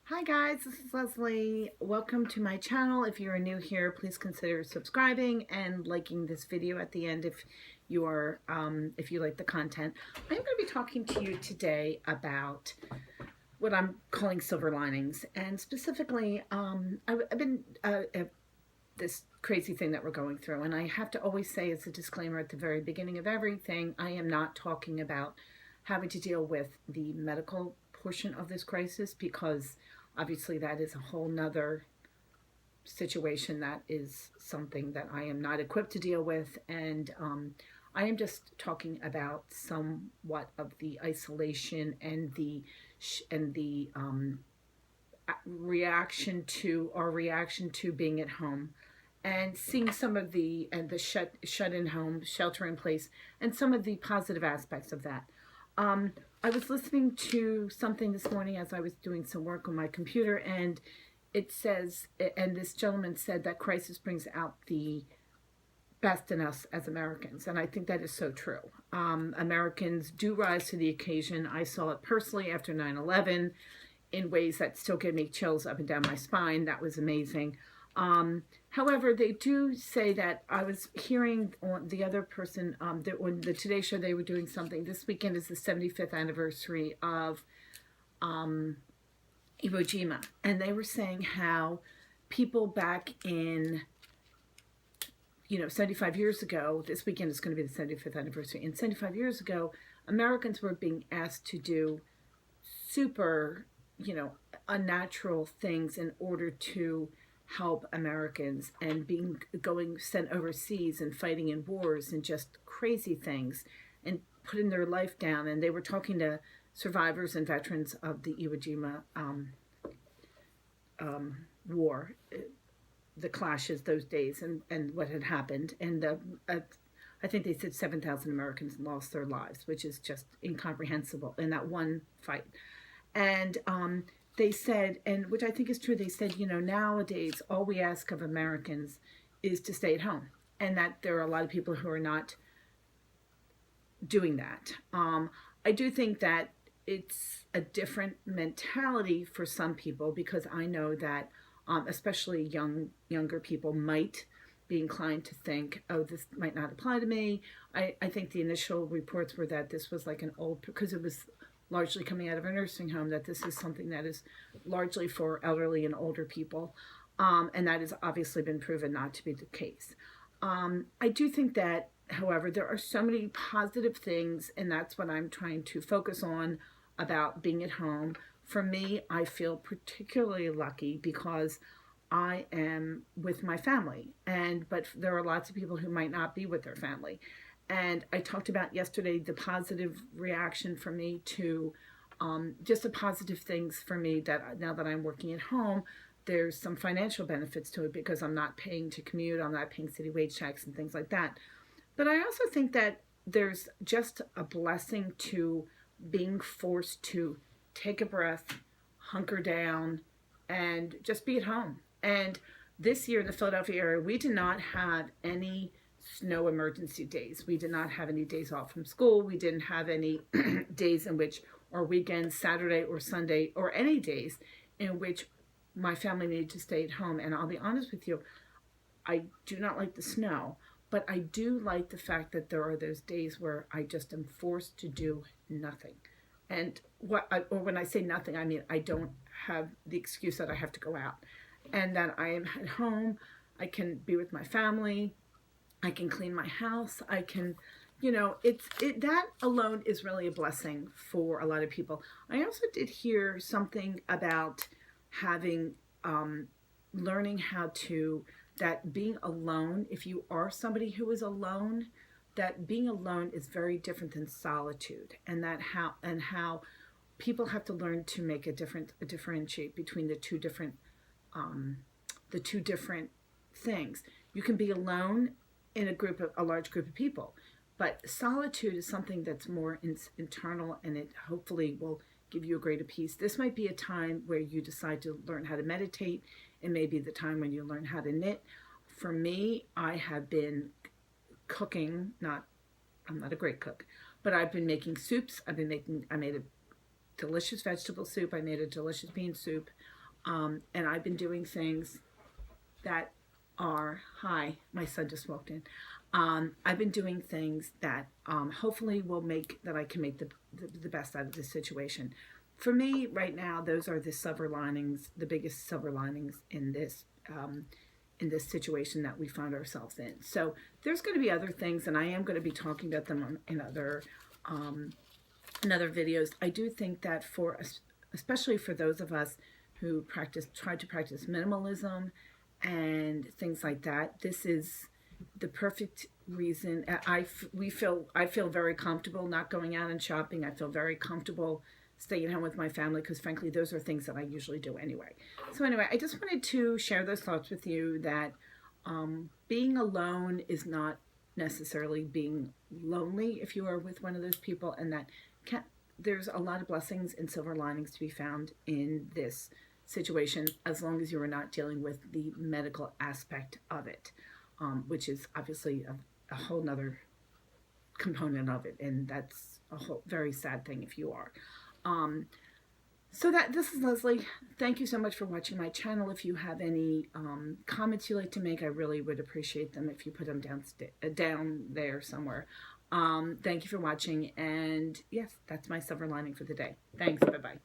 Hi guys, this is Leslie. Welcome to my channel. If you are new here, please consider subscribing and liking this video at the end if you like the content. I'm going to be talking to you today about what I'm calling silver linings, and specifically, I've been this crazy thing that we're going through, and I have to always say as a disclaimer at the very beginning of everything, I am not talking about having to deal with the medical portion of this crisis, because obviously that is a whole nother situation. That is something that I am not equipped to deal with, and I am just talking about somewhat of the isolation and the reaction to our reaction to being at home, and seeing some of the shut in home, shelter in place, and some of the positive aspects of that. I was listening to something this morning as I was doing some work on my computer, and it says, and this gentleman said that crisis brings out the best in us as Americans, and I think that is so true. Americans do rise to the occasion. I saw it personally after 9/11 in ways that still give me chills up and down my spine. That was amazing. However, they do say that I was hearing on the other person, that on the Today Show, they were doing something. This weekend is the 75th anniversary of Iwo Jima, and they were saying how people back in 75 years ago, this weekend is going to be the 75th anniversary, and 75 years ago, Americans were being asked to do super, unnatural things in order to help Americans, and going sent overseas and fighting in wars and just crazy things and putting their life down. And they were talking to survivors and veterans of the Iwo Jima war, the clashes those days, and what had happened. And I think they said 7,000 Americans lost their lives, which is just incomprehensible in that one fight. And they said, and which I think is true, they said, nowadays all we ask of Americans is to stay at home, and that there are a lot of people who are not doing that. I do think that it's a different mentality for some people, because I know that especially younger people might be inclined to think, oh, this might not apply to me. I think the initial reports were that this was like because it was largely coming out of a nursing home, that this is something that is largely for elderly and older people. And that has obviously been proven not to be the case. I do think that, however, there are so many positive things, and that's what I'm trying to focus on about being at home. For me, I feel particularly lucky because I am with my family, but there are lots of people who might not be with their family. And I talked about yesterday the positive reaction for me to just the positive things for me, that now that I'm working at home, there's some financial benefits to it, because I'm not paying to commute, I'm not paying city wage tax and things like that. But I also think that there's just a blessing to being forced to take a breath, hunker down, and just be at home. And this year in the Philadelphia area, we did not have any snow emergency days. We did not have any days off from school. We didn't have any days in which, or weekends, Saturday or Sunday, or any days in which my family needed to stay at home. And I'll be honest with you, I do not like the snow, but I do like the fact that there are those days where I just am forced to do nothing. And or when I say nothing, I mean I don't have the excuse that I have to go out, and that I am at home. I can be with my family. I can clean my house. I can, that alone is really a blessing for a lot of people. I also did hear something about having, learning how to, that being alone, if you are somebody who is alone, that being alone is very different than solitude, and how people have to learn to make differentiate between the two different things. You can be alone in a large group of people, but solitude is something that's more internal, and it hopefully will give you a greater peace. This might be a time where you decide to learn how to meditate. It may be the time when you learn how to knit. For me, I have been cooking. I'm not a great cook, but I've been making soups. I made a delicious vegetable soup. I made a delicious bean soup. And I've been doing things that are, hi, my son just walked in. I've been doing things that hopefully will make, that I can make the best out of this situation. For me, right now, those are the silver linings, the biggest silver linings in this situation that we find ourselves in. So there's going to be other things, and I am going to be talking about them um, in other videos. I do think that for us, especially for those of us who try to practice minimalism and things like that, this is the perfect reason. I feel very comfortable not going out and shopping. I feel very comfortable staying home with my family because frankly those are things that I usually do anyway. So anyway, I just wanted to share those thoughts with you that being alone is not necessarily being lonely if you are with one of those people, and that there's a lot of blessings and silver linings to be found in this situation as long as you are not dealing with the medical aspect of it, which is obviously a whole nother component of it, and that's a whole very sad thing if you are. So this is Leslie. Thank you so much for watching my channel. If you have any comments you'd like to make, I really would appreciate them if you put them down there somewhere. Thank you for watching, and yes, that's my silver lining for the day. Thanks. Bye-bye.